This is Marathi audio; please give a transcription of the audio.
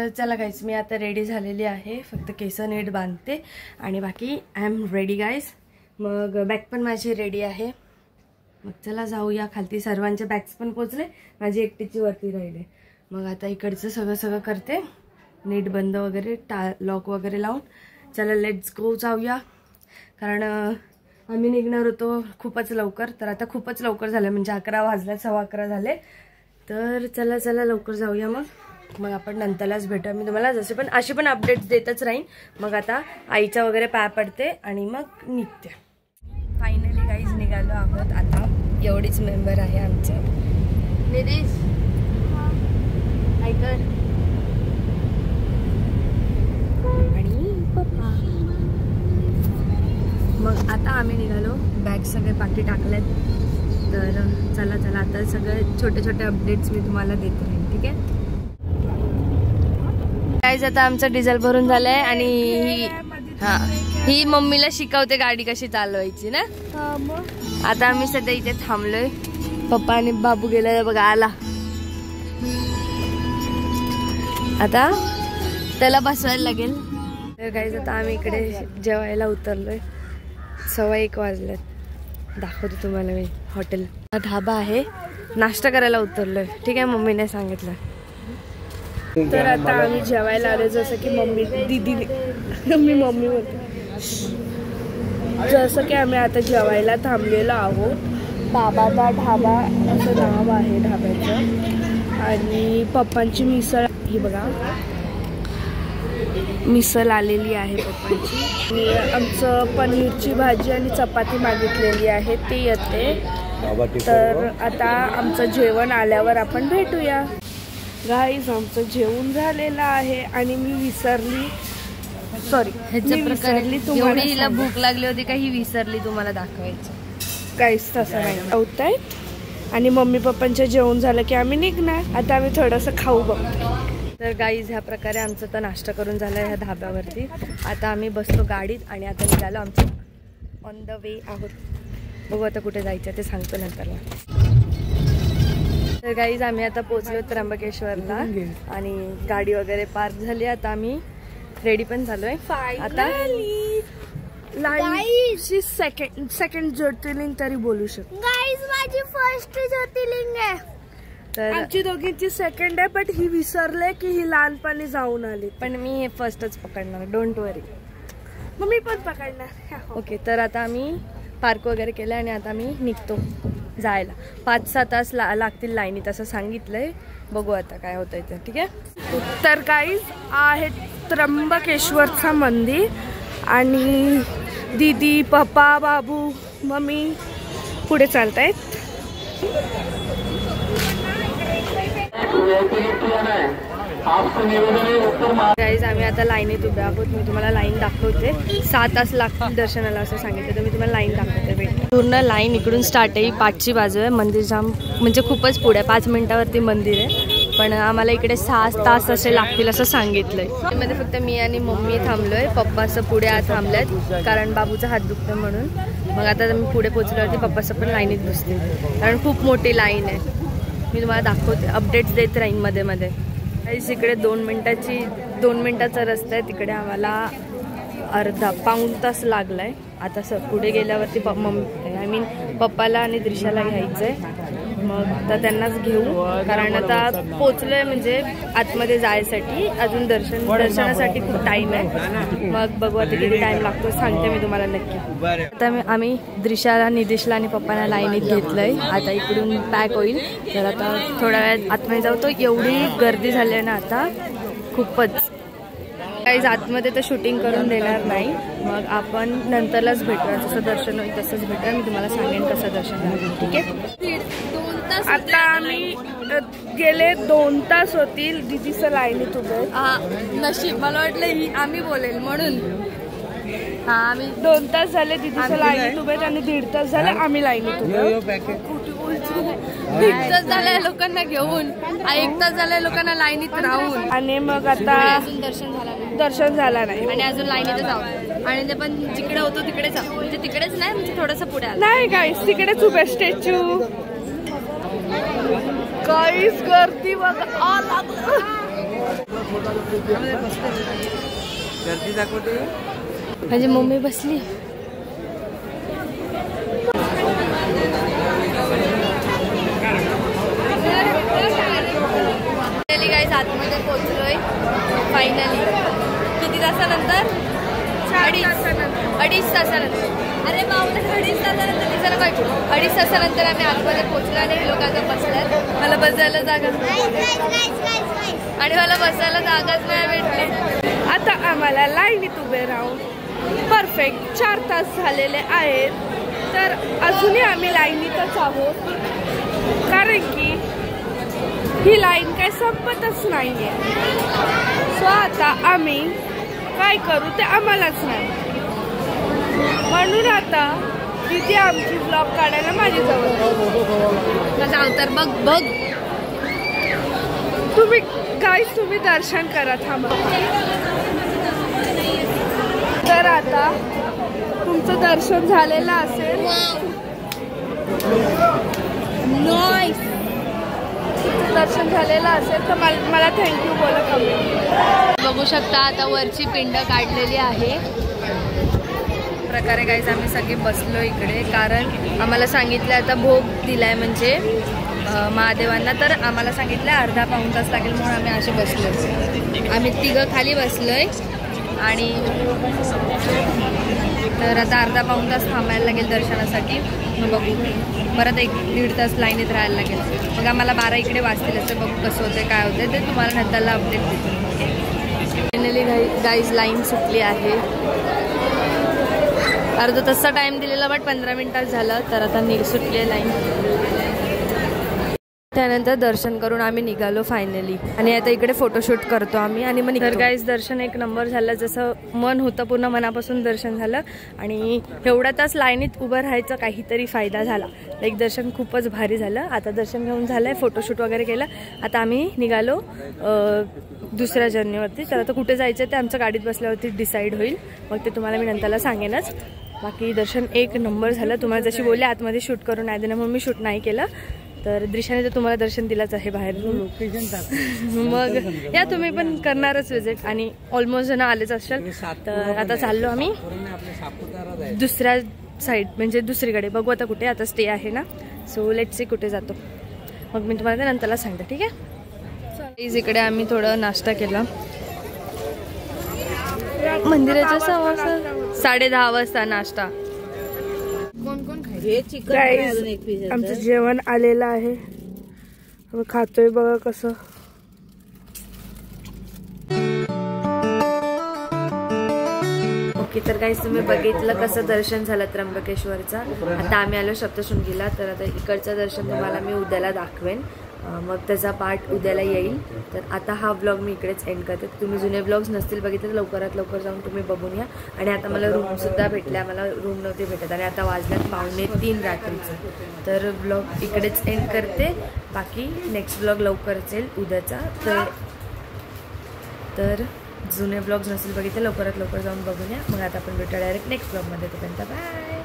तर चला गाईज, मी आता रेडी झालेली आहे, फक्त केस नीट बांधते आणि बाकी आय एम रेडी गाईज. मग बॅग पण माझी रेडी आहे. मग चला जाऊया खालती. सर्वांचे बॅग्स पण पोचले, माझी एकटीची वरती राहिले. मग आता इकडचं सगळं करते, नीट बंद वगैरे लॉक वगैरे लावून. चला लेट्स गो, जाऊया. कारण आम्ही निघणार होतो खूपच लवकर, तर आता खूपच लवकर झालं, म्हणजे 11 वाजले, 11:15 झाले. तर चला लवकर जाऊया. मग आपण नंतरलाच भेटूया. मी तुम्हाला जसे पण अशी पण अपडेट्स देतच राहीन. मग आता आईचा वगैरे पाय पडते आणि मग निघते. फायनली गाईज निघालो आहोत. आता एवढीच मेंबर आहे आमचे. निदेश ऐकर आणि पप्पा. मग आता आम्ही निघालो, बॅग सगळे पाठी टाकलेत. तर चला आता सगळे छोटे अपडेट्स मी तुम्हाला देत राहीन, ठीक आहे. गाईज आता आमचं डिझेल भरून झालंय आणि ही मम्मीला शिकवते गाडी कशी चालवायची ना. आता आम्ही सध्या इथे थांबलोय. पप्पा आणि बाबू गेले बघा, आला. आता त्याला बसवायला लागेल. तर गाईज आता आम्ही इकडे जेवायला उतरलोय. 1:15 वाजलेत. दाखवते तुम्हाला मी. हॉटेल ढाबा आहे, नाश्ता करायला उतरलोय, ठीक आहे. मम्मीने सांगितलं. तर आता आम्ही जेवायला आलो. जसं की मी मम्मी बोलते. जसं की आम्ही आता जेवायला थांबलेलो आहोत. बाबाचा ढाबा असं नाव आहे ढाब्याचं. आणि पप्पांची मिसळ ही बघा, मिसळ आलेली आहे पप्पांची. आणि आमचं पनीरची भाजी आणि चपाती मागितलेली आहे, ती येते. तर आता आमचं जेवण आल्यावर आपण भेटूया. गाईज आमचं जेवण झालेलं आहे आणि मी विसरली, तुम्हाला भूक लागली होती का ही विसरली तुम्हाला दाखवायचं. काहीच तसं नाही होतंय. आणि मम्मी पप्पांचं जेवण झालं की आम्ही निघणार. आता आम्ही थोडंसं खाऊ बघतो. तर गाईज ह्या प्रकारे आमचं तर नाश्ता करून झालाय ह्या धाब्यावरती. आता आम्ही बसतो गाडीत आणि आता निघालो आमचं ऑन द वे आहोत. बघू आता कुठे जायचं ते सांगतो नंतरला. तर गाईज आम्ही आता पोहोचलो त्र्यंबकेश्वरला आणि गाडी वगैरे पार्क झाली. आता आम्ही रेडी पण झालोय. आता सेकंड ज्योतिर्लिंग तरी बोलू शकतो. गाईज माझी फर्स्ट ज्योतिर्लिंग आहे. तर आमची दोघींची सेकंड आहे, बट ही विसरले की ही लहानपणी जाऊन आली. पण मी हे फर्स्टच पकडणार, डोंट वरी. मग मी पण पकडणार. ओके. तर आता आम्ही पार्क वगैरे केलं आणि आता आम्ही निघतो जायला. 5-6 तास लागतील लाईनीत असं सांगितलंय. बघू आता काय होतंय ते, ठीक आहे. तर गाईज आहे त्र्यंबकेश्वरचं मंदिर. आणि दीदी, पप्पा, बाबू, मम्मी पुढे चालतायत. गाईज आम्ही आता लाईनीत उभे आहोत. मी तुम्हाला लाईन दाखवते. 6 तास लागतील दर्शनाला असं सांगितलं, तर मी तुम्हाला लाईन दाखवते. पूर्ण लाईन इकडून स्टार्ट आहे, 5ची बाजू आहे. मंदिर जाम म्हणजे खूपच पुढे, 5 मिनिटावरती मंदिर आहे. पण आम्हाला इकडे 6 तास असे लागतील असं सांगितलंय. मध्ये फक्त मी आणि मम्मी थांबलोय. पप्पा असं पुढे थांबलेत कारण बाबूचा हात दुखतो म्हणून. मग आता मी पुढे पोचल्यावरती पप्पाचं पण लाईनीत बसतील, कारण खूप मोठी लाईन आहे. मी तुम्हाला दाखवते, अपडेट्स देत राहीन मध्ये. इकडे 2 मिनिटाचा रस्ता आहे. तिकडे आम्हाला पाऊण तास लागलाय. आता पुढे गेल्यावरती पप्पाला आणि द्रिशाला घ्यायचंय. मग तर त्यांनाच घेऊ, कारण आता पोचलोय म्हणजे आतमध्ये जायसाठी. अजून दर्शनासाठी खूप टाइम आहे. मग बघू आता किती टाइम लागतो सांगते मी तुम्हाला नक्की. आता आम्ही द्रिशाला, निदेशला आणि पप्पाला लाईनीत घेतलंय. आता इकडून पॅक होईल. तर आता थोड्या वेळात आतमध्ये जाऊ. तो एवढी गर्दी झाली आहे ना आता, खूपच. काही आतमध्ये तर शूटिंग करून देणार नाही. मग आपण नंतरलाच भेटूया. जसं दर्शन होईल तसंच भेटूया. मी तुम्हाला सांगेन कसं दर्शन झालं, ठीक आहे. आता आम्ही गेले 2 तास होतील दीदीचं लाईनीत उभे. नशीब, मला वाटलं आम्ही बोलेल म्हणून. आम्ही 2 तास झाले दीदीचं लाईनीत उभे आणि 1.5 तास झाले आम्ही लाईनीत उभे. 1 तास झालाय लोकांना घेऊन, 1 तास झालाय लोकांना लाईनीत राहून. आणि मग आता दर्शन झाला नाही आणि अजून लाईनीत जाऊ. आणि ते पण जिकडे होतो तिकडेच, म्हणजे तिकडेच नाही, म्हणजे थोडंसं पुढे नाही. गाईस तिकडेच उभे स्टॅच्यू. गाईस गर्दी बघा. गर्दी दाखवते. माझी मम्मी बसली. आतमध्ये पोहोचलोय फायनली. किती तासानंतर? अडीच तासानंतर. अरे बाबा, 2.5 तासानंतर दिसायला पाहिजे. 2.5 तासानंतर आम्ही आतमध्ये पोहोचलो आणि हे लोक आता बसल्यात. मला बसायला जागा आणि मला बसायला जागाच नाही भेटली. आता आम्हाला लाईनीत उभे राहून परफेक्ट 4 तास झालेले आहेत. तर अजूनही आम्ही लाईनीतच आहोत, कारण की ही लाईन काही संपतच नाहीये. सो आता आम्ही काय करू ते आम्हालाच नाही. म्हणून आता तिथे आमची ब्लॉग काढायला माझी जवळ. माझा अवतार बघ बघ. तुम्ही गाईस, तुम्ही दर्शन करा, थांबा. तर आता तुमचं दर्शन झालेलं असेल. दर्शन झालेलं असेल तर मला थँक्यू बोला. कमेंट बघू शकता आता वरची पिंड काढलेली आहे. प्रकारे गाईज आम्ही सगळे बसलो इकडे, कारण आम्हाला सांगितलं आता भोग दिलाय म्हणजे महादेवांना, तर आम्हाला सांगितलं अर्धा पाऊण तास लागेल, म्हणून आम्ही असे बसलो. आम्ही तिघं खाली बसलोय आणि तर आता अर्धा पाऊण तास थांबायला लागेल दर्शनासाठी. मग बघू, परत 1-1.5 तास लाईनीत राहायला लागेल. मग आम्हाला 12 इकडे वाजतील. तर बघू कसं होतं काय होतं ते तुम्हाला नंतरला अपडेट देतो. फायनली गाईज लाईन सुटली आहे. अर्धा तासचा टाइम दिलेला, बट 15 मिनिटात झालं. तर आता सुटली आहे लाईन. त्यानंतर दर्शन करून आम्ही निघालो फायनली. आणि आता इकडे फोटोशूट करतो आम्ही आणि मग तर गाईज दर्शन एक नंबर झालं. जसं मन होतं पूर्ण मनापासून दर्शन झालं. आणि एवढा तास लाईनीत उभं राहायचं काहीतरी फायदा झाला. एक दर्शन खूपच भारी झालं. आता दर्शन घेऊन झालं आहे, फोटोशूट वगैरे केलं. आता आम्ही निघालो दुसऱ्या जर्नीवरती. तर आता कुठे जायचं ते आमच्या गाडीत बसल्यावरती डिसाईड होईल. मग ते तुम्हाला मी नंतरला सांगेनच. बाकी दर्शन एक नंबर झालं. तुम्हाला जशी बोलले आतमध्ये शूट करून नाही देणं, म्हणून मी शूट नाही केलं. तर दृश्याने तर तुम्हाला दर्शन दिलाच आहे बाहेर. मग या तुम्ही पण करणारच विजिट आणि ऑलमोस्ट जण आलेच असेल. तर आता चाललो आम्ही दुसऱ्या साईड म्हणजे दुसरीकडे. बघू आता कुठे. आता स्टे आहे ना, सो लेट्स सी कुठे जातो. मग मी तुम्हाला ते नंतरला सांगते, ठीक आहे. इकडे आम्ही थोडं नाश्ता केला. मंदिराच्या 10:30 वाजता नाश्ता. आमचं जेवण आलेलं आहे. आम्ही खातोय बघा कसं. ओके, तर काही तुम्ही बघितलं कसं दर्शन झालं त्र्यंबकेश्वरचं. आता आम्ही आलो सप्तशृंगीला. तर आता इकडचं दर्शन तुम्हाला मी उद्याला दाखवेन. मग त्याचा पार्ट उद्याला येईल. तर आता हा व्लॉग मी इकडेच एंड करते. तुम्ही जुने व्लॉग्स नसतील बघितले तर लवकरात लवकर जाऊन तुम्ही बघून या. आणि आता मला रूमसुद्धा भेटल्या. मला रूम नव्हती भेटत आणि आता वाजल्यात 2:45 रात्रीचं. तर व्लॉग इकडेच एंड करते. बाकी नेक्स्ट व्लॉग लवकरच येईल उद्याचा. तर जुने व्लॉग्स नसतील बघितले लवकरात लवकर जाऊन बघून या. मग आता आपण भेटूया डायरेक्ट नेक्स्ट व्लॉगमध्ये. तोपर्यंत बाय.